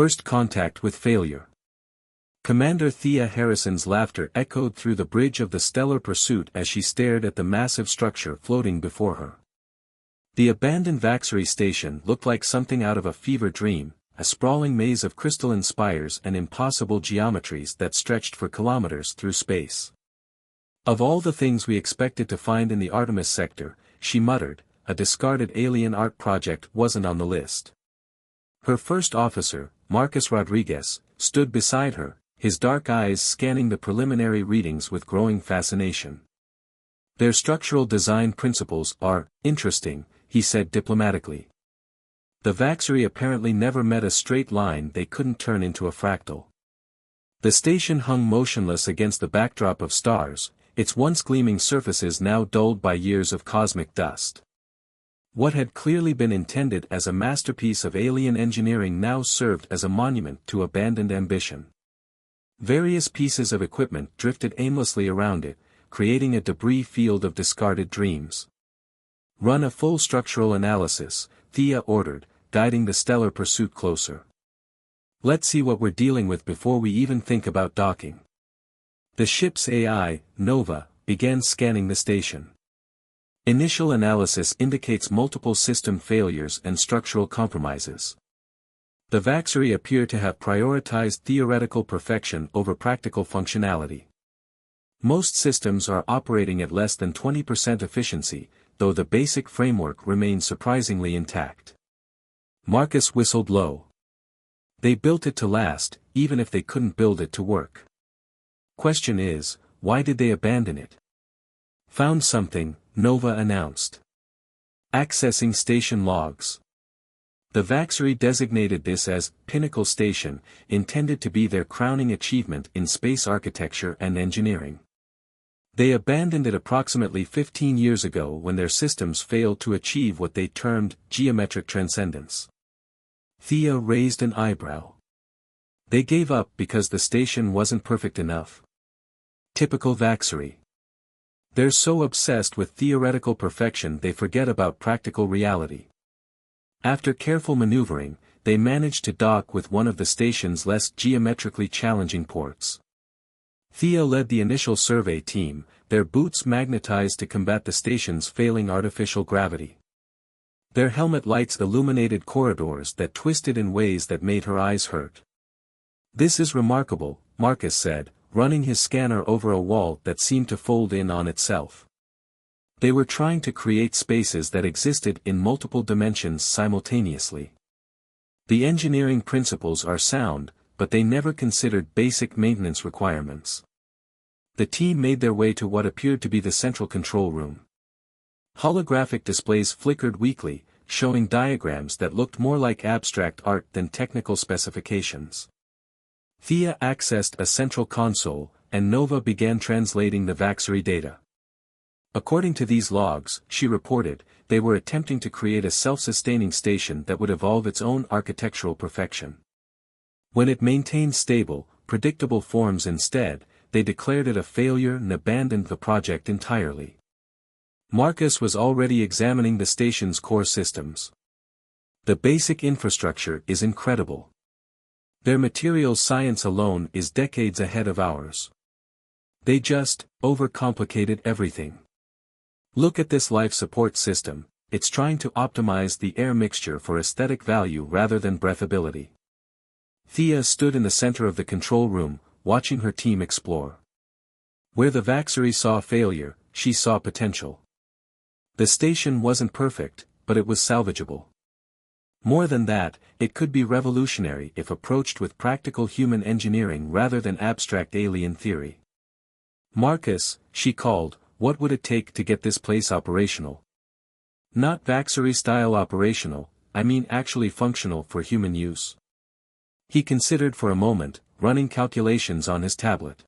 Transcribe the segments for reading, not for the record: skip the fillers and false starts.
First contact with failure. Commander Thea Harrison's laughter echoed through the bridge of the Stellar Pursuit as she stared at the massive structure floating before her. The abandoned Vaxery station looked like something out of a fever dream, a sprawling maze of crystalline spires and impossible geometries that stretched for kilometers through space. Of all the things we expected to find in the Artemis sector, she muttered, a discarded alien art project wasn't on the list. Her first officer, Marcus Rodriguez, stood beside her, his dark eyes scanning the preliminary readings with growing fascination. Their structural design principles are interesting, he said diplomatically. The Vaxery apparently never met a straight line they couldn't turn into a fractal. The station hung motionless against the backdrop of stars, its once gleaming surfaces now dulled by years of cosmic dust. What had clearly been intended as a masterpiece of alien engineering now served as a monument to abandoned ambition. Various pieces of equipment drifted aimlessly around it, creating a debris field of discarded dreams. Run a full structural analysis, Thea ordered, guiding the Stellar Pursuit closer. Let's see what we're dealing with before we even think about docking. The ship's AI, Nova, began scanning the station. Initial analysis indicates multiple system failures and structural compromises. The Vaxery appear to have prioritized theoretical perfection over practical functionality. Most systems are operating at less than 20% efficiency, though the basic framework remains surprisingly intact. Marcus whistled low. They built it to last, even if they couldn't build it to work. Question is, why did they abandon it? Found something, Nova announced. Accessing station logs. The Vaxery designated this as Pinnacle Station, intended to be their crowning achievement in space architecture and engineering. They abandoned it approximately 15 years ago when their systems failed to achieve what they termed geometric transcendence. Thea raised an eyebrow. They gave up because the station wasn't perfect enough. Typical Vaxery. They're so obsessed with theoretical perfection they forget about practical reality. After careful maneuvering, they managed to dock with one of the station's less geometrically challenging ports. Thea led the initial survey team, their boots magnetized to combat the station's failing artificial gravity. Their helmet lights illuminated corridors that twisted in ways that made her eyes hurt. This is remarkable, Marcus said, running his scanner over a wall that seemed to fold in on itself. They were trying to create spaces that existed in multiple dimensions simultaneously. The engineering principles are sound, but they never considered basic maintenance requirements. The team made their way to what appeared to be the central control room. Holographic displays flickered weakly, showing diagrams that looked more like abstract art than technical specifications. Thea accessed a central console, and Nova began translating the Vaxery data. According to these logs, she reported, they were attempting to create a self-sustaining station that would evolve its own architectural perfection. When it maintained stable, predictable forms instead, they declared it a failure and abandoned the project entirely. Marcus was already examining the station's core systems. The basic infrastructure is incredible. Their materials science alone is decades ahead of ours. They just overcomplicated everything. Look at this life support system, it's trying to optimize the air mixture for aesthetic value rather than breathability. Thea stood in the center of the control room, watching her team explore. Where the Vaxery saw failure, she saw potential. The station wasn't perfect, but it was salvageable. More than that, it could be revolutionary if approached with practical human engineering rather than abstract alien theory. Marcus, she called, what would it take to get this place operational? Not Vaxery-style operational, I mean actually functional for human use. He considered for a moment, running calculations on his tablet.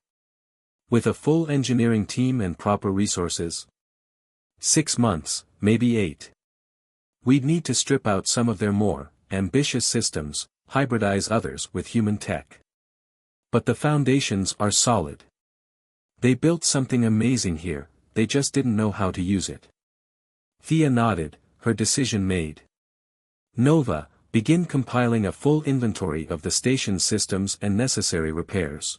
With a full engineering team and proper resources? 6 months, maybe 8. We'd need to strip out some of their more ambitious systems, hybridize others with human tech. But the foundations are solid. They built something amazing here, they just didn't know how to use it. Thea nodded, her decision made. Nova, Begin compiling a full inventory of the station's systems and necessary repairs.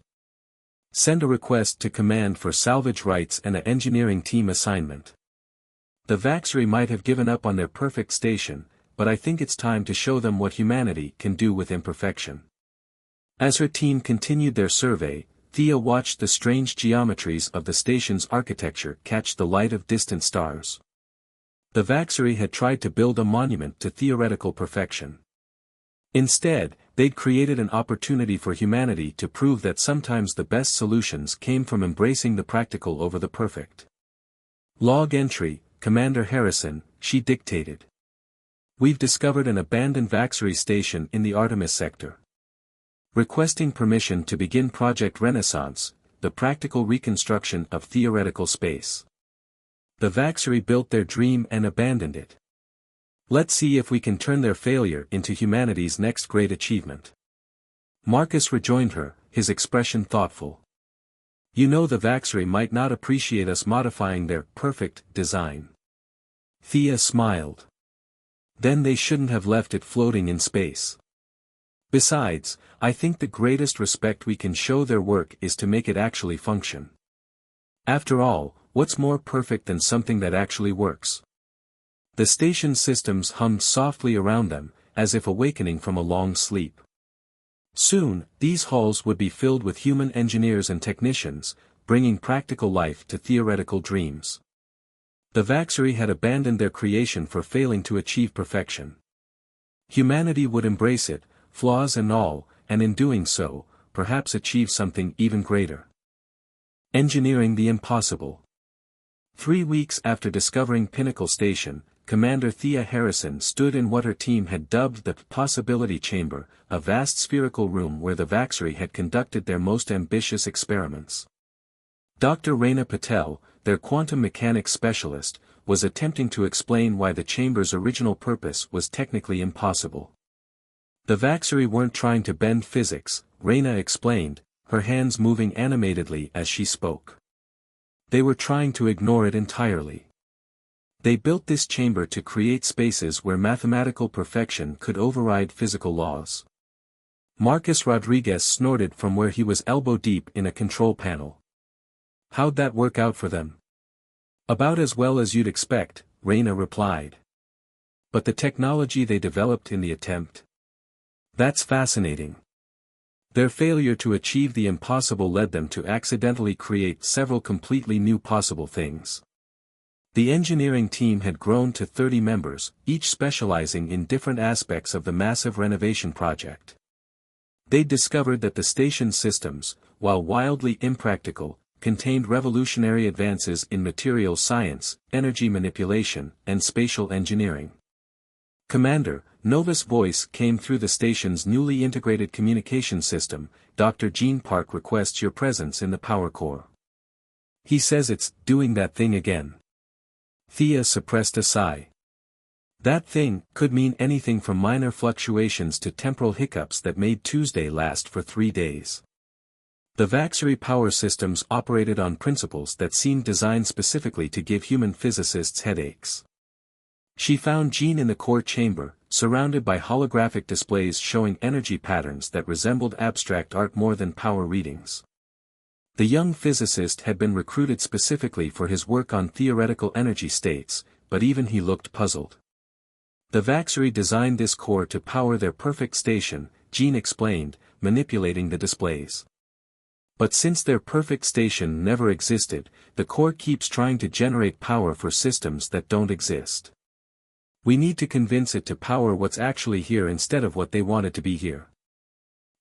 Send a request to command for salvage rights and an engineering team assignment. The Vaxery might have given up on their perfect station, but I think it's time to show them what humanity can do with imperfection. As her team continued their survey, Thea watched the strange geometries of the station's architecture catch the light of distant stars. The Vaxery had tried to build a monument to theoretical perfection. Instead, they'd created an opportunity for humanity to prove that sometimes the best solutions came from embracing the practical over the perfect. Log entry, Commander Harrison, she dictated. We've discovered an abandoned Vaxery station in the Artemis sector. Requesting permission to begin Project Renaissance, the practical reconstruction of theoretical space. The Vaxery built their dream and abandoned it. Let's see if we can turn their failure into humanity's next great achievement. Marcus rejoined her, his expression thoughtful. You know, the Vaxery might not appreciate us modifying their perfect design. Thea smiled. Then they shouldn't have left it floating in space. Besides, I think the greatest respect we can show their work is to make it actually function. After all, what's more perfect than something that actually works? The station systems hummed softly around them, as if awakening from a long sleep. Soon, these halls would be filled with human engineers and technicians, bringing practical life to theoretical dreams. The Vaxery had abandoned their creation for failing to achieve perfection. Humanity would embrace it, flaws and all, and in doing so, perhaps achieve something even greater. Engineering the impossible. 3 weeks after discovering Pinnacle Station, Commander Thea Harrison stood in what her team had dubbed the Possibility Chamber, a vast spherical room where the Vaxery had conducted their most ambitious experiments. Dr. Raina Patel, their quantum mechanics specialist, was attempting to explain why the chamber's original purpose was technically impossible. The Vaxery weren't trying to bend physics, Raina explained, her hands moving animatedly as she spoke. They were trying to ignore it entirely. They built this chamber to create spaces where mathematical perfection could override physical laws. Marcus Rodriguez snorted from where he was elbow-deep in a control panel. How'd that work out for them? About as well as you'd expect, Raina replied. But the technology they developed in the attempt? That's fascinating. Their failure to achieve the impossible led them to accidentally create several completely new possible things. The engineering team had grown to 30 members, each specializing in different aspects of the massive renovation project. They'd discovered that the station's systems, while wildly impractical, contained revolutionary advances in materials science, energy manipulation, and spatial engineering. Commander, Nova's voice came through the station's newly integrated communication system. Dr. Gene Park requests your presence in the power core. He says it's doing that thing again. Thea suppressed a sigh. That thing could mean anything from minor fluctuations to temporal hiccups that made Tuesday last for 3 days. The Vaxery power systems operated on principles that seemed designed specifically to give human physicists headaches. She found Gene in the core chamber, surrounded by holographic displays showing energy patterns that resembled abstract art more than power readings. The young physicist had been recruited specifically for his work on theoretical energy states, but even he looked puzzled. The Vaxery designed this core to power their perfect station, Gene explained, manipulating the displays. But since their perfect station never existed, the core keeps trying to generate power for systems that don't exist. We need to convince it to power what's actually here instead of what they want it to be here.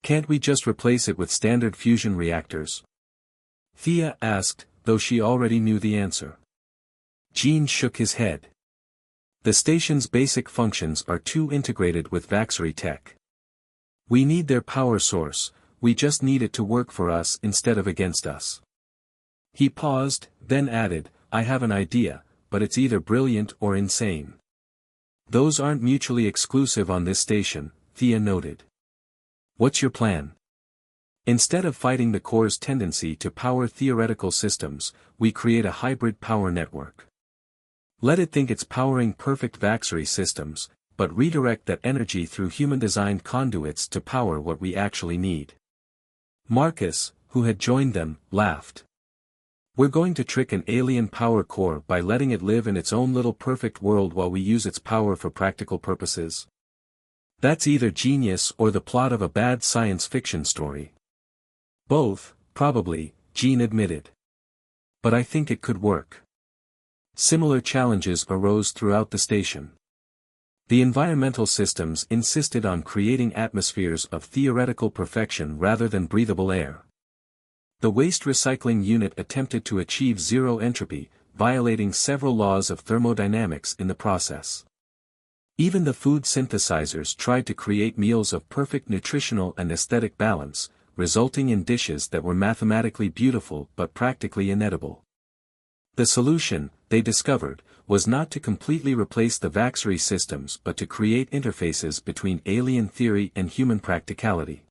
Can't we just replace it with standard fusion reactors? Thea asked, though she already knew the answer. Gene shook his head. The station's basic functions are too integrated with Vaxery tech. We need their power source, we just need it to work for us instead of against us. He paused, then added, I have an idea, but it's either brilliant or insane. Those aren't mutually exclusive on this station, Thea noted. What's your plan? Instead of fighting the core's tendency to power theoretical systems, we create a hybrid power network. Let it think it's powering perfect Vaxery systems, but redirect that energy through human-designed conduits to power what we actually need. Marcus, who had joined them, laughed. We're going to trick an alien power core by letting it live in its own little perfect world while we use its power for practical purposes. That's either genius or the plot of a bad science fiction story. Both, probably, Jean admitted. But I think it could work. Similar challenges arose throughout the station. The environmental systems insisted on creating atmospheres of theoretical perfection rather than breathable air. The waste recycling unit attempted to achieve zero entropy, violating several laws of thermodynamics in the process. Even the food synthesizers tried to create meals of perfect nutritional and aesthetic balance, resulting in dishes that were mathematically beautiful but practically inedible. The solution, they discovered, was not to completely replace the Vaxery systems but to create interfaces between alien theory and human practicality.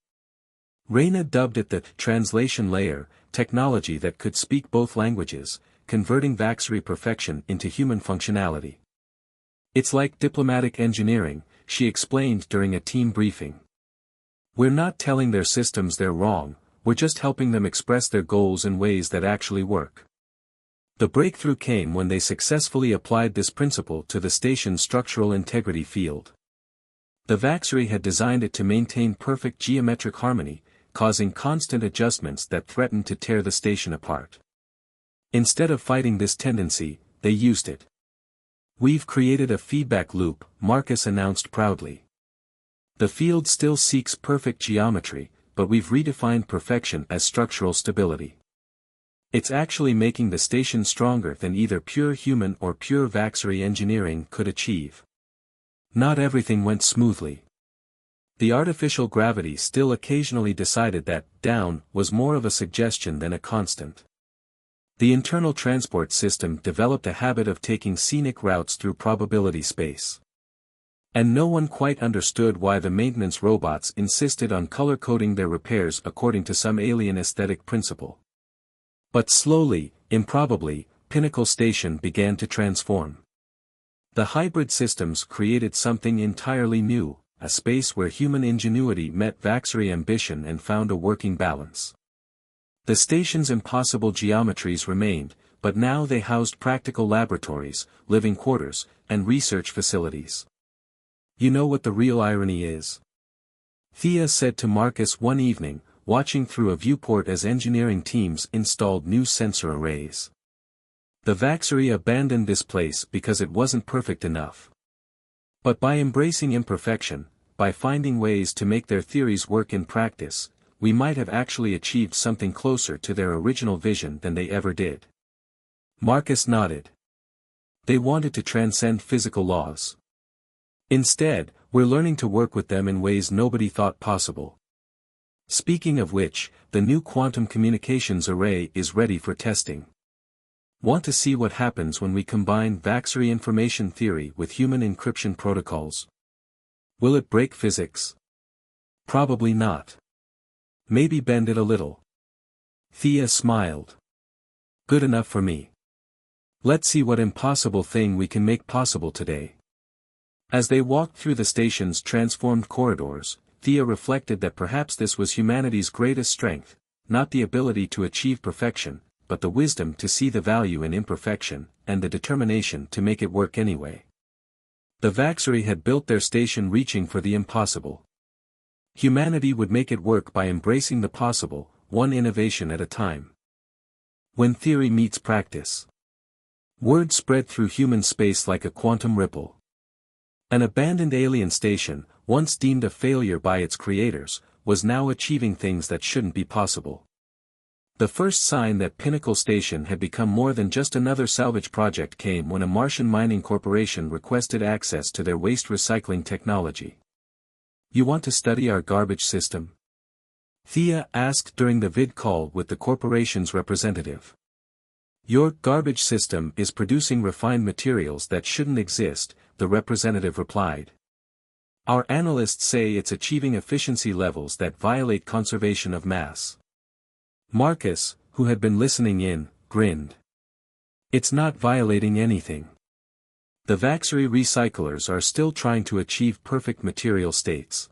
Reyna dubbed it the translation layer, technology that could speak both languages, converting Vaxery perfection into human functionality. It's like diplomatic engineering, she explained during a team briefing. We're not telling their systems they're wrong, we're just helping them express their goals in ways that actually work. The breakthrough came when they successfully applied this principle to the station's structural integrity field. The Vaxery had designed it to maintain perfect geometric harmony, causing constant adjustments that threatened to tear the station apart. Instead of fighting this tendency, they used it. We've created a feedback loop, Marcus announced proudly. The field still seeks perfect geometry, but we've redefined perfection as structural stability. It's actually making the station stronger than either pure human or pure Vaxery engineering could achieve. Not everything went smoothly. The artificial gravity still occasionally decided that down was more of a suggestion than a constant. The internal transport system developed a habit of taking scenic routes through probability space. And no one quite understood why the maintenance robots insisted on color-coding their repairs according to some alien aesthetic principle. But slowly, improbably, Pinnacle Station began to transform. The hybrid systems created something entirely new, a space where human ingenuity met Vaxery ambition and found a working balance. The station's impossible geometries remained, but now they housed practical laboratories, living quarters, and research facilities. You know what the real irony is? Thea said to Marcus one evening, watching through a viewport as engineering teams installed new sensor arrays. The Vaxery abandoned this place because it wasn't perfect enough. But by embracing imperfection, by finding ways to make their theories work in practice, we might have actually achieved something closer to their original vision than they ever did. Marcus nodded. They wanted to transcend physical laws. Instead, we're learning to work with them in ways nobody thought possible. Speaking of which, the new quantum communications array is ready for testing. Want to see what happens when we combine Vaxery information theory with human encryption protocols? Will it break physics? Probably not. Maybe bend it a little. Thea smiled. Good enough for me. Let's see what impossible thing we can make possible today. As they walked through the station's transformed corridors, Thea reflected that perhaps this was humanity's greatest strength, not the ability to achieve perfection, but the wisdom to see the value in imperfection, and the determination to make it work anyway. The Vaxery had built their station reaching for the impossible. Humanity would make it work by embracing the possible, one innovation at a time. When theory meets practice. Word spread through human space like a quantum ripple. An abandoned alien station, once deemed a failure by its creators, was now achieving things that shouldn't be possible. The first sign that Pinnacle Station had become more than just another salvage project came when a Martian mining corporation requested access to their waste recycling technology. You want to study our garbage system? Thea asked during the vid call with the corporation's representative. Your garbage system is producing refined materials that shouldn't exist, the representative replied. Our analysts say it's achieving efficiency levels that violate conservation of mass. Marcus, who had been listening in, grinned. It's not violating anything. The Vaxery recyclers are still trying to achieve perfect material states.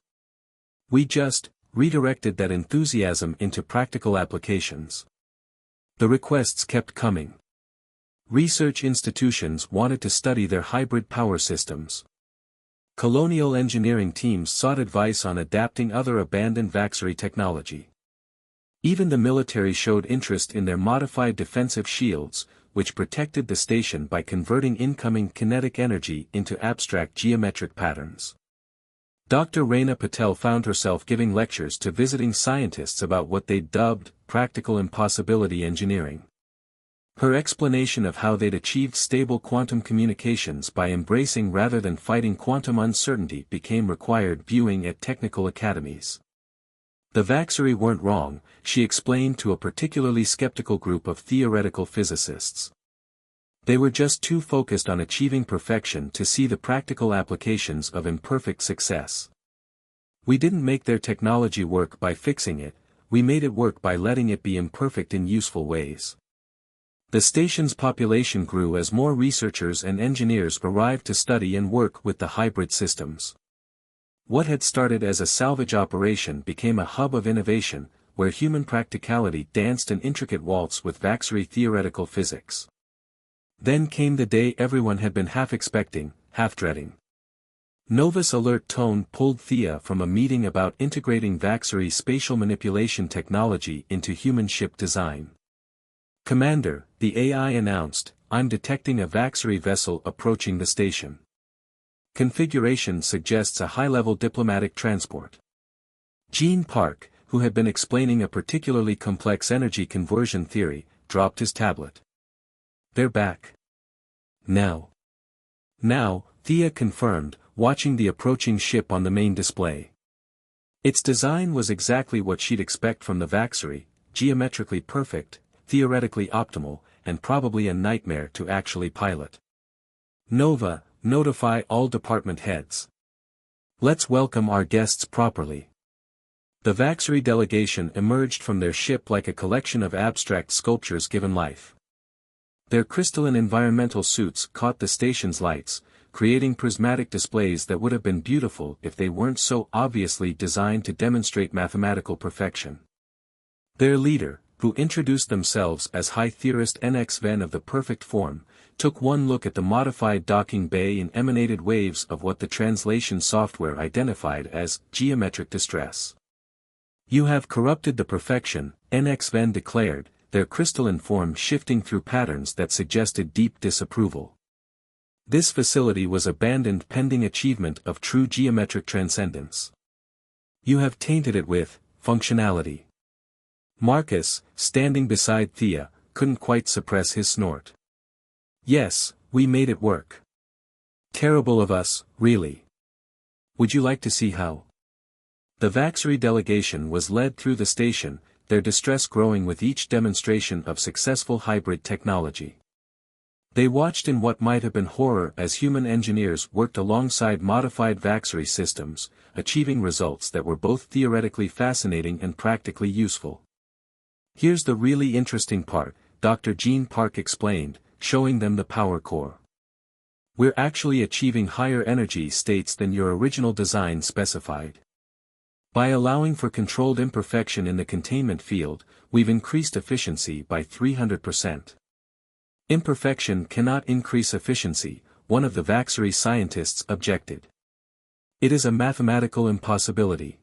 We just redirected that enthusiasm into practical applications. The requests kept coming. Research institutions wanted to study their hybrid power systems. Colonial engineering teams sought advice on adapting other abandoned Vaxery technology. Even the military showed interest in their modified defensive shields, which protected the station by converting incoming kinetic energy into abstract geometric patterns. Dr. Reina Patel found herself giving lectures to visiting scientists about what they'd dubbed practical impossibility engineering. Her explanation of how they'd achieved stable quantum communications by embracing rather than fighting quantum uncertainty became required viewing at technical academies. The Vaxery weren't wrong, she explained to a particularly skeptical group of theoretical physicists. They were just too focused on achieving perfection to see the practical applications of imperfect success. We didn't make their technology work by fixing it, we made it work by letting it be imperfect in useful ways. The station's population grew as more researchers and engineers arrived to study and work with the hybrid systems. What had started as a salvage operation became a hub of innovation, where human practicality danced an intricate waltz with Vaxery theoretical physics. Then came the day everyone had been half expecting, half dreading. Nova's alert tone pulled Thea from a meeting about integrating Vaxery spatial manipulation technology into human ship design. "Commander," the AI announced, "I'm detecting a Vaxery vessel approaching the station. Configuration suggests a high-level diplomatic transport." Gene Park, who had been explaining a particularly complex energy conversion theory, dropped his tablet. "They're back. Now." "Now," Thea confirmed, watching the approaching ship on the main display. Its design was exactly what she'd expect from the Vaxery, geometrically perfect, theoretically optimal, and probably a nightmare to actually pilot. "Nova, notify all department heads. Let's welcome our guests properly." The Vaxery delegation emerged from their ship like a collection of abstract sculptures given life. Their crystalline environmental suits caught the station's lights, creating prismatic displays that would have been beautiful if they weren't so obviously designed to demonstrate mathematical perfection. Their leader, who introduced themselves as High Theorist NX Ven of the perfect form, took one look at the modified docking bay and emanated waves of what the translation software identified as geometric distress. "You have corrupted the perfection," NX Ven declared, their crystalline form shifting through patterns that suggested deep disapproval. This facility was abandoned pending achievement of true geometric transcendence. "You have tainted it with functionality." Marcus, standing beside Thea, couldn't quite suppress his snort. "Yes, we made it work. Terrible of us, really. Would you like to see how?" The Vaxery delegation was led through the station, their distress growing with each demonstration of successful hybrid technology. They watched in what might have been horror as human engineers worked alongside modified Vaxery systems, achieving results that were both theoretically fascinating and practically useful. "Here's the really interesting part," Dr. Gene Park explained, showing them the power core. "We're actually achieving higher energy states than your original design specified. By allowing for controlled imperfection in the containment field, we've increased efficiency by 300%. "Imperfection cannot increase efficiency," one of the Vaxery scientists objected. "It is a mathematical impossibility."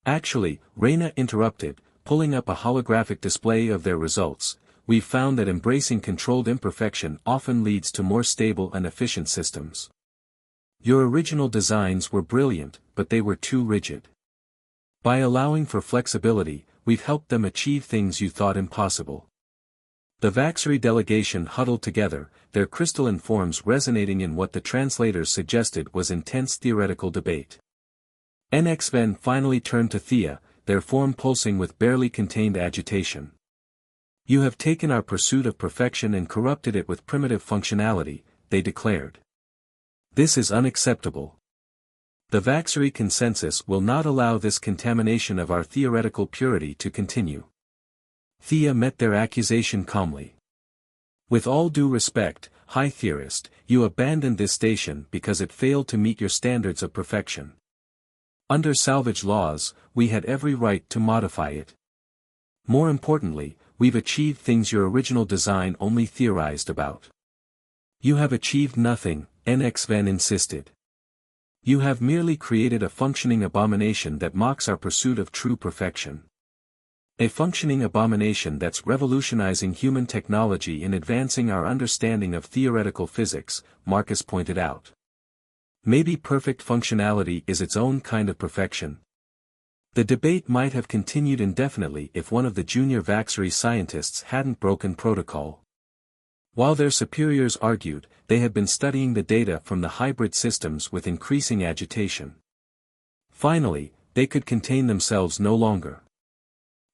"Actually," Reina interrupted, pulling up a holographic display of their results, "we've found that embracing controlled imperfection often leads to more stable and efficient systems. Your original designs were brilliant, but they were too rigid. By allowing for flexibility, we've helped them achieve things you thought impossible." The Vaxery delegation huddled together, their crystalline forms resonating in what the translators suggested was intense theoretical debate. NX Ven finally turned to Thea, their form pulsing with barely contained agitation. "You have taken our pursuit of perfection and corrupted it with primitive functionality," they declared. "This is unacceptable. The Vaxery consensus will not allow this contamination of our theoretical purity to continue." Thea met their accusation calmly. "With all due respect, "High theorist, you abandoned this station because it failed to meet your standards of perfection. Under salvage laws, we had every right to modify it. More importantly, we've achieved things your original design only theorized about." "You have achieved nothing," NX-Ven insisted. "You have merely created a functioning abomination that mocks our pursuit of true perfection. A functioning abomination that's revolutionizing human technology and advancing our understanding of theoretical physics," Marcus pointed out. "Maybe perfect functionality is its own kind of perfection." The debate might have continued indefinitely if one of the junior Vaxery scientists hadn't broken protocol. While their superiors argued, they had been studying the data from the hybrid systems with increasing agitation. Finally, they could contain themselves no longer.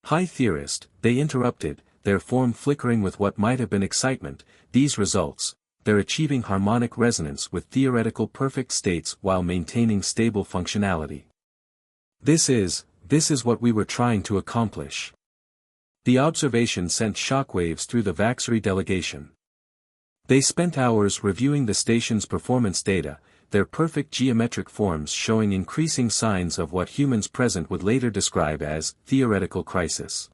"High theorist," they interrupted, their form flickering with what might have been excitement, "these results, they're achieving harmonic resonance with theoretical perfect states while maintaining stable functionality. This is what we were trying to accomplish." The observation sent shockwaves through the Vaxery delegation. They spent hours reviewing the station's performance data, their perfect geometric forms showing increasing signs of what humans present would later describe as theoretical crisis.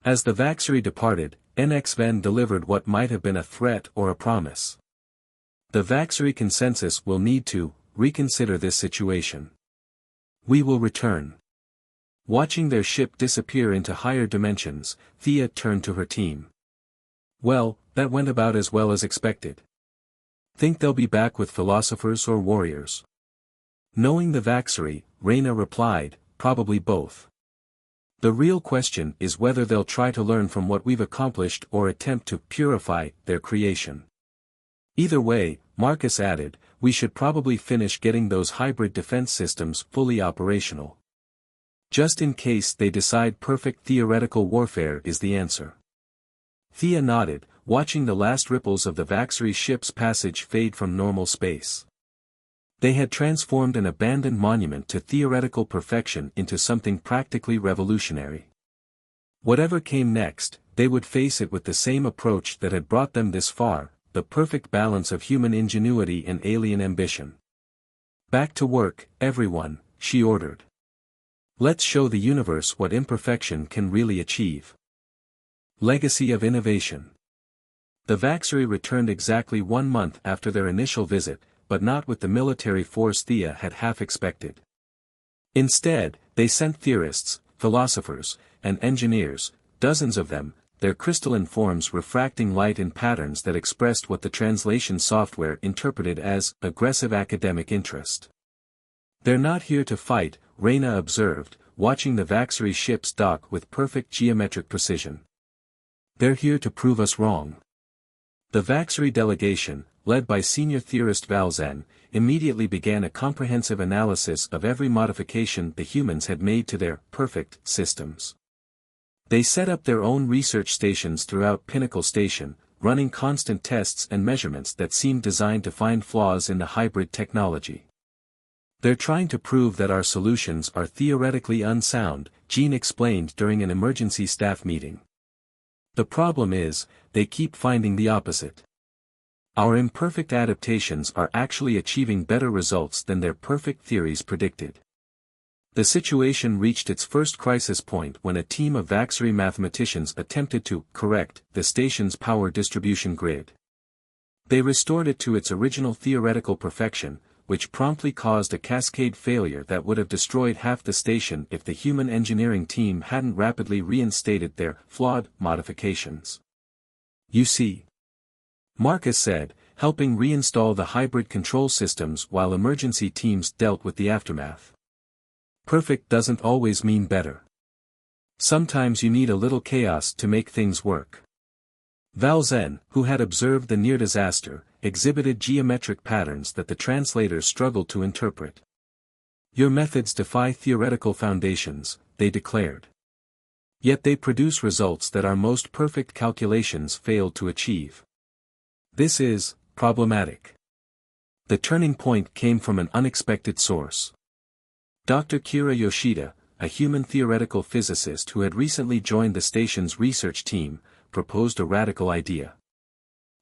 As the Vaxery departed, NX-Ven delivered what might have been a threat or a promise. "The Vaxery consensus will need to reconsider this situation. We will return." Watching their ship disappear into higher dimensions, Thea turned to her team. "Well, that went about as well as expected. Think they'll be back with philosophers or warriors?" Knowing the Vaxery, Reyna replied, "Probably both. The real question is whether they'll try to learn from what we've accomplished or attempt to purify their creation. Either way," Marcus added, "we should probably finish getting those hybrid defense systems fully operational. Just in case they decide perfect theoretical warfare is the answer." Thea nodded, watching the last ripples of the Vaxery ship's passage fade from normal space. They had transformed an abandoned monument to theoretical perfection into something practically revolutionary. Whatever came next, they would face it with the same approach that had brought them this far, the perfect balance of human ingenuity and alien ambition. "Back to work, everyone," she ordered. "Let's show the universe what imperfection can really achieve." Legacy of innovation. The Vaxery returned exactly 1 month after their initial visit, but not with the military force Thea had half expected. Instead, they sent theorists, philosophers, and engineers, dozens of them, their crystalline forms refracting light in patterns that expressed what the translation software interpreted as aggressive academic interest. "They're not here to fight," Reyna observed, watching the Vaxery ships dock with perfect geometric precision. "They're here to prove us wrong." The Vaxery delegation, led by senior theorist Valzen, immediately began a comprehensive analysis of every modification the humans had made to their perfect systems. They set up their own research stations throughout Pinnacle Station, running constant tests and measurements that seemed designed to find flaws in the hybrid technology. "They're trying to prove that our solutions are theoretically unsound," Jean explained during an emergency staff meeting. "The problem is, they keep finding the opposite. Our imperfect adaptations are actually achieving better results than their perfect theories predicted." The situation reached its first crisis point when a team of Vaxery mathematicians attempted to correct the station's power distribution grid. They restored it to its original theoretical perfection, which promptly caused a cascade failure that would have destroyed half the station if the human engineering team hadn't rapidly reinstated their flawed modifications. "You see," Marcus said, helping reinstall the hybrid control systems while emergency teams dealt with the aftermath. "Perfect doesn't always mean better. Sometimes you need a little chaos to make things work." Valzen, who had observed the near disaster, exhibited geometric patterns that the translators struggled to interpret. "Your methods defy theoretical foundations," they declared. "Yet they produce results that our most perfect calculations failed to achieve. This is problematic." The turning point came from an unexpected source. Dr. Kira Yoshida, a human theoretical physicist who had recently joined the station's research team, proposed a radical idea.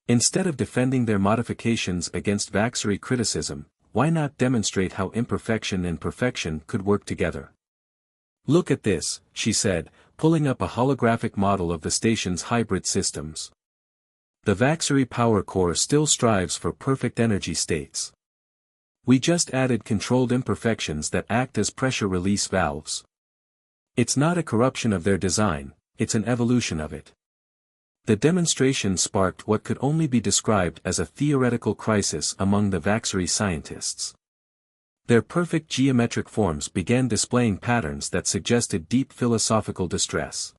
Instead of defending their modifications against Vaxery criticism, why not demonstrate how imperfection and perfection could work together? Look at this, she said, pulling up a holographic model of the station's hybrid systems. The Vaxery power core still strives for perfect energy states. We just added controlled imperfections that act as pressure release valves. It's not a corruption of their design, it's an evolution of it. The demonstration sparked what could only be described as a theoretical crisis among the Vaxery scientists. Their perfect geometric forms began displaying patterns that suggested deep philosophical distress.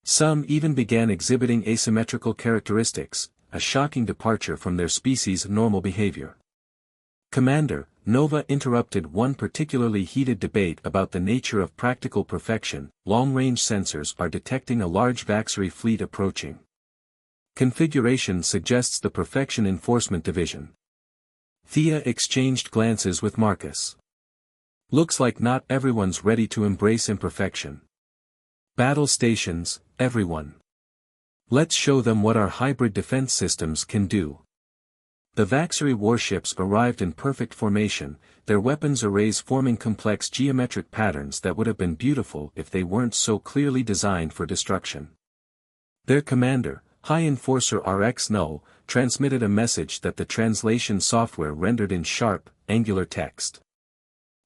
Some even began exhibiting asymmetrical characteristics, a shocking departure from their species' normal behavior. Commander, Nova interrupted one particularly heated debate about the nature of practical perfection. Long-range sensors are detecting a large Vaxery fleet approaching. Configuration suggests the Perfection Enforcement Division. Thea exchanged glances with Marcus. Looks like not everyone's ready to embrace imperfection. Battle stations, everyone. Let's show them what our hybrid defense systems can do. The Vaxery warships arrived in perfect formation, their weapons arrays forming complex geometric patterns that would have been beautiful if they weren't so clearly designed for destruction. Their commander, High Enforcer RX Null, transmitted a message that the translation software rendered in sharp, angular text.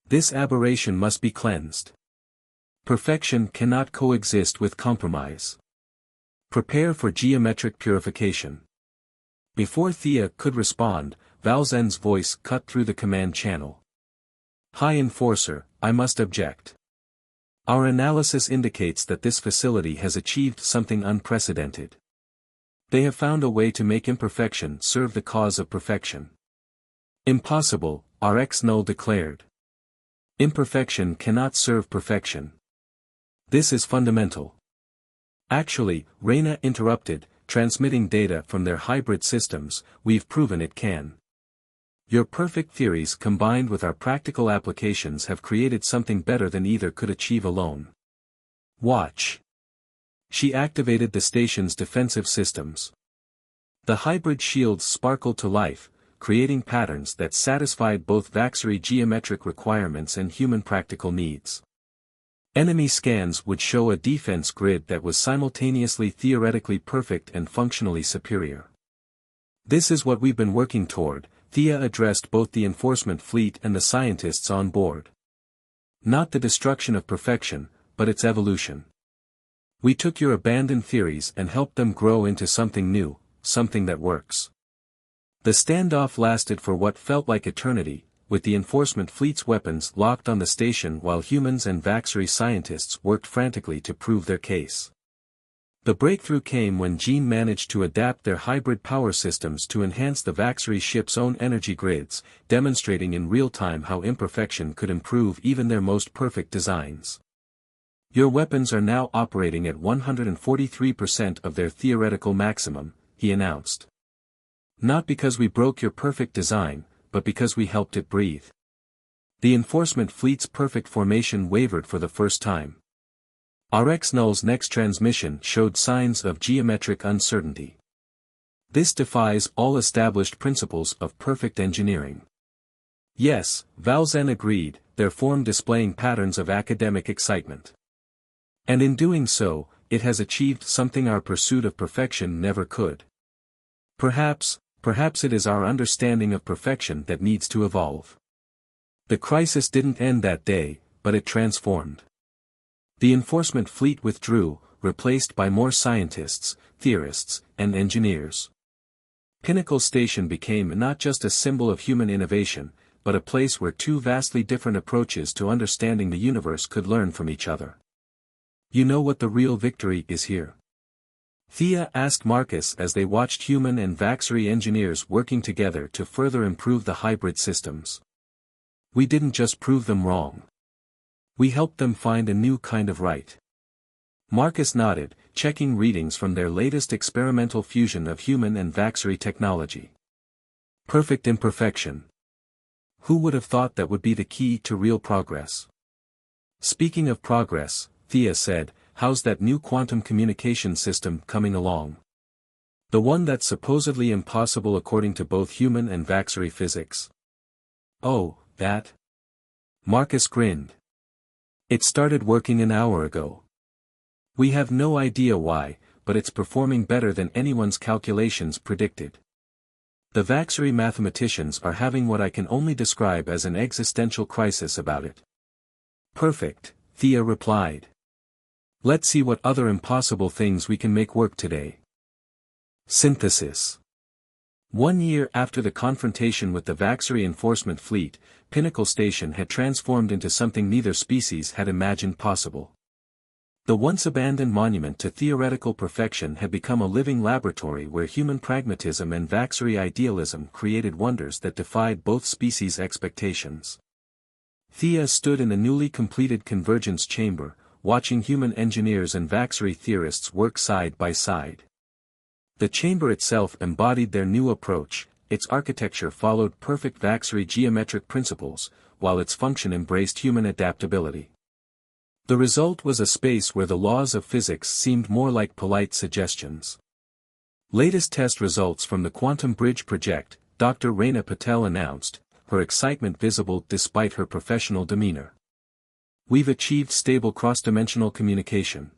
This aberration must be cleansed. Perfection cannot coexist with compromise. Prepare for geometric purification. Before Thea could respond, Valzen's voice cut through the command channel. High Enforcer, I must object. Our analysis indicates that this facility has achieved something unprecedented. They have found a way to make imperfection serve the cause of perfection. Impossible, RX Null declared. Imperfection cannot serve perfection. This is fundamental. Actually, Reyna interrupted, transmitting data from their hybrid systems, we've proven it can. Your perfect theories combined with our practical applications have created something better than either could achieve alone. Watch. She activated the station's defensive systems. The hybrid shields sparkled to life, creating patterns that satisfied both Vaxery geometric requirements and human practical needs. Enemy scans would show a defense grid that was simultaneously theoretically perfect and functionally superior. This is what we've been working toward, Thea addressed both the enforcement fleet and the scientists on board. Not the destruction of perfection, but its evolution. We took your abandoned theories and helped them grow into something new, something that works. The standoff lasted for what felt like eternity, with the enforcement fleet's weapons locked on the station while humans and Vaxery scientists worked frantically to prove their case. The breakthrough came when Jean managed to adapt their hybrid power systems to enhance the Vaxery ship's own energy grids, demonstrating in real time how imperfection could improve even their most perfect designs. Your weapons are now operating at 143% of their theoretical maximum, he announced. Not because we broke your perfect design, but because we helped it breathe. The enforcement fleet's perfect formation wavered for the first time. RX Null's next transmission showed signs of geometric uncertainty. This defies all established principles of perfect engineering. Yes, Valzen agreed, their form displaying patterns of academic excitement. And in doing so, it has achieved something our pursuit of perfection never could. Perhaps it is our understanding of perfection that needs to evolve. The crisis didn't end that day, but it transformed. The enforcement fleet withdrew, replaced by more scientists, theorists, and engineers. Pinnacle Station became not just a symbol of human innovation, but a place where two vastly different approaches to understanding the universe could learn from each other. You know what the real victory is here? Thea asked Marcus as they watched human and Vaxery engineers working together to further improve the hybrid systems. We didn't just prove them wrong. We helped them find a new kind of right. Marcus nodded, checking readings from their latest experimental fusion of human and Vaxery technology. Perfect imperfection. Who would have thought that would be the key to real progress? Speaking of progress, Thea said, how's that new quantum communication system coming along? The one that's supposedly impossible according to both human and Vaxery physics. Oh, that? Marcus grinned. It started working an hour ago. We have no idea why, but it's performing better than anyone's calculations predicted. The Vaxery mathematicians are having what I can only describe as an existential crisis about it. Perfect, Thea replied. Let's see what other impossible things we can make work today. Synthesis. 1 year after the confrontation with the Vaxery enforcement fleet, Pinnacle Station had transformed into something neither species had imagined possible. The once abandoned monument to theoretical perfection had become a living laboratory where human pragmatism and Vaxery idealism created wonders that defied both species' expectations. Thea stood in the newly completed convergence chamber, watching human engineers and Vaxery theorists work side by side. The chamber itself embodied their new approach, its architecture followed perfect Vaxery geometric principles, while its function embraced human adaptability. The result was a space where the laws of physics seemed more like polite suggestions. Latest test results from the Quantum Bridge project, Dr. Reina Patel announced, her excitement visible despite her professional demeanor. We've achieved stable cross-dimensional communication.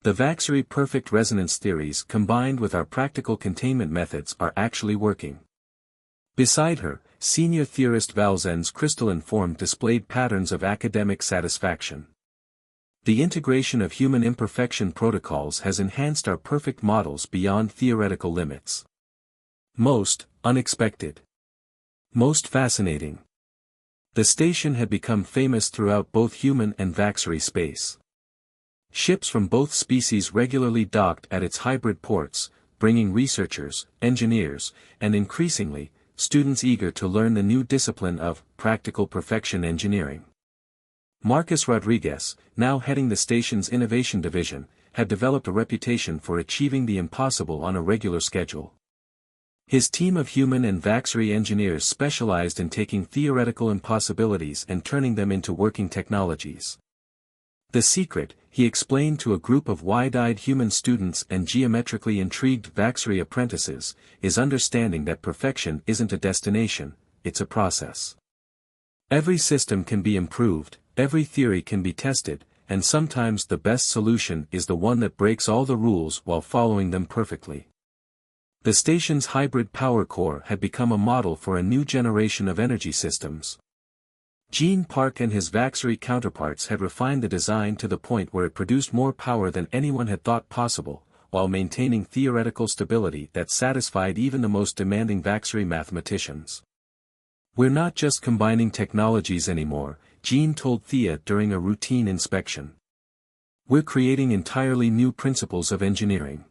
The Vaxery perfect resonance theories combined with our practical containment methods are actually working. Beside her, senior theorist Valzen's crystalline form displayed patterns of academic satisfaction. The integration of human imperfection protocols has enhanced our perfect models beyond theoretical limits. Most unexpected. Most fascinating. The station had become famous throughout both human and Vaxery space. Ships from both species regularly docked at its hybrid ports, bringing researchers, engineers, and increasingly, students eager to learn the new discipline of practical perfection engineering. Marcus Rodriguez, now heading the station's innovation division, had developed a reputation for achieving the impossible on a regular schedule. His team of human and Vaxery engineers specialized in taking theoretical impossibilities and turning them into working technologies. The secret, he explained to a group of wide-eyed human students and geometrically intrigued Vaxery apprentices, is understanding that perfection isn't a destination, it's a process. Every system can be improved, every theory can be tested, and sometimes the best solution is the one that breaks all the rules while following them perfectly. The station's hybrid power core had become a model for a new generation of energy systems. Gene Park and his Vaxery counterparts had refined the design to the point where it produced more power than anyone had thought possible, while maintaining theoretical stability that satisfied even the most demanding Vaxery mathematicians. We're not just combining technologies anymore, Gene told Thea during a routine inspection. We're creating entirely new principles of engineering.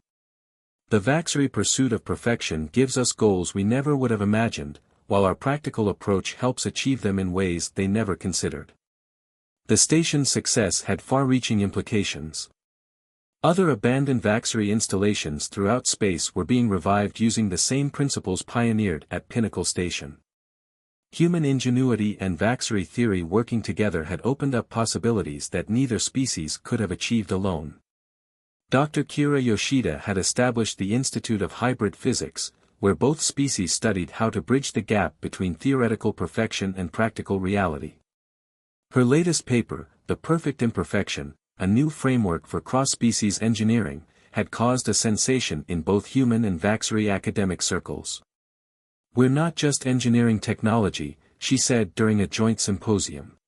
The Vaxery pursuit of perfection gives us goals we never would have imagined, while our practical approach helps achieve them in ways they never considered. The station's success had far-reaching implications. Other abandoned Vaxery installations throughout space were being revived using the same principles pioneered at Pinnacle Station. Human ingenuity and Vaxery theory working together had opened up possibilities that neither species could have achieved alone. Dr. Kira Yoshida had established the Institute of Hybrid Physics, where both species studied how to bridge the gap between theoretical perfection and practical reality. Her latest paper, The Perfect Imperfection, a new framework for cross-species engineering, had caused a sensation in both human and Vaxery academic circles. We're not just engineering technology, she said during a joint symposium.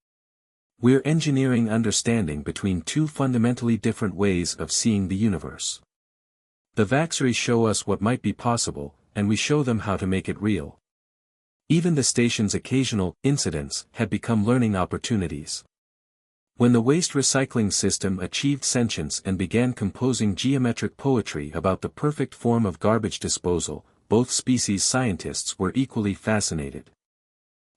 We're engineering understanding between two fundamentally different ways of seeing the universe. The Vaxery show us what might be possible, and we show them how to make it real. Even the station's occasional incidents had become learning opportunities. When the waste recycling system achieved sentience and began composing geometric poetry about the perfect form of garbage disposal, both species scientists were equally fascinated.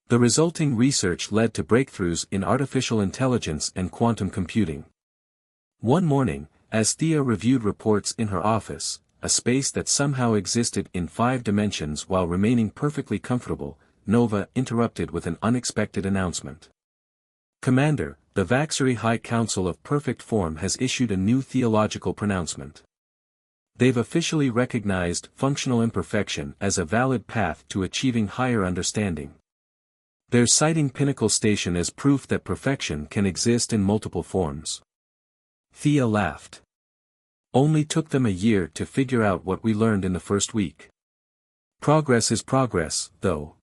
The resulting research led to breakthroughs in artificial intelligence and quantum computing. One morning, as Thea reviewed reports in her office, a space that somehow existed in 5 dimensions while remaining perfectly comfortable, Nova interrupted with an unexpected announcement. Commander, the Vaxery High Council of Perfect Form has issued a new theological pronouncement. They've officially recognized functional imperfection as a valid path to achieving higher understanding. They're citing Pinnacle Station as proof that perfection can exist in multiple forms. Thea laughed. Only took them a year to figure out what we learned in the first week. Progress is progress, though.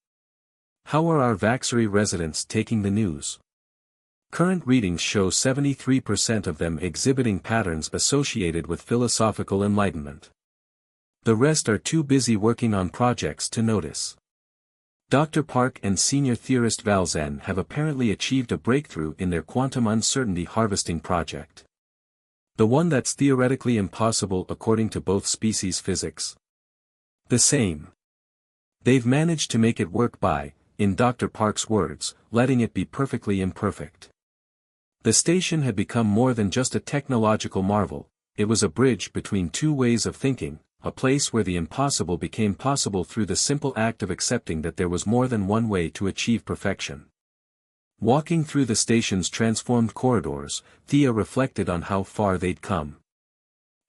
How are our Vaxery residents taking the news? Current readings show 73% of them exhibiting patterns associated with philosophical enlightenment. The rest are too busy working on projects to notice. Dr. Park and senior theorist Valzen have apparently achieved a breakthrough in their quantum uncertainty harvesting project. The one that's theoretically impossible according to both species physics. The same. They've managed to make it work by, in Dr. Park's words, letting it be perfectly imperfect. The station had become more than just a technological marvel, it was a bridge between two ways of thinking, a place where the impossible became possible through the simple act of accepting that there was more than one way to achieve perfection. Walking through the station's transformed corridors, Thea reflected on how far they'd come.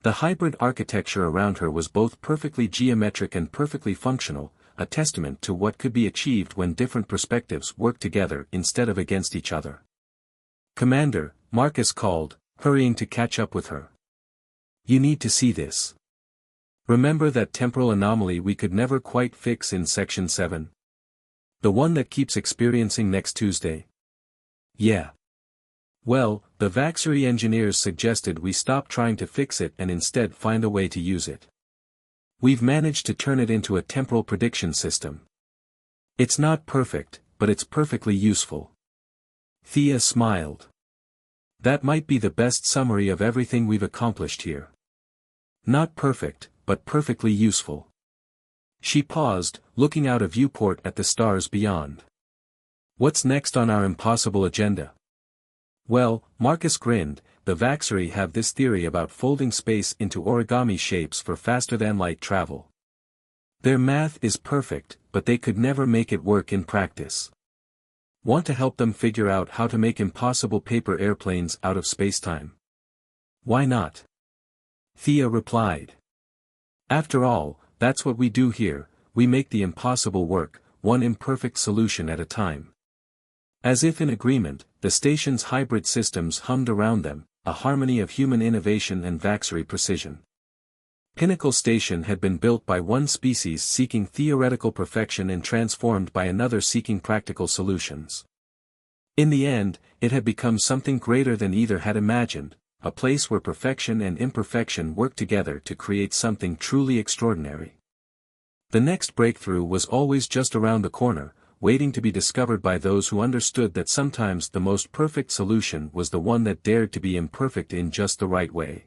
The hybrid architecture around her was both perfectly geometric and perfectly functional, a testament to what could be achieved when different perspectives work together instead of against each other. "Commander," Marcus called, hurrying to catch up with her. "You need to see this. Remember that temporal anomaly we could never quite fix in Section 7? The one that keeps experiencing next Tuesday?" "Yeah. Well, the Vaxery engineers suggested we stop trying to fix it and instead find a way to use it. We've managed to turn it into a temporal prediction system. It's not perfect, but it's perfectly useful." Thea smiled. "That might be the best summary of everything we've accomplished here. Not perfect, but perfectly useful." She paused, looking out a viewport at the stars beyond. "What's next on our impossible agenda?" "Well," Marcus grinned, "the Vaxery have this theory about folding space into origami shapes for faster-than-light travel. Their math is perfect, but they could never make it work in practice. Want to help them figure out how to make impossible paper airplanes out of spacetime?" "Why not?" Thea replied. "After all, that's what we do here, we make the impossible work, one imperfect solution at a time." As if in agreement, the station's hybrid systems hummed around them, a harmony of human innovation and Vaxery precision. Pinnacle Station had been built by one species seeking theoretical perfection and transformed by another seeking practical solutions. In the end, it had become something greater than either had imagined, a place where perfection and imperfection worked together to create something truly extraordinary. The next breakthrough was always just around the corner, waiting to be discovered by those who understood that sometimes the most perfect solution was the one that dared to be imperfect in just the right way.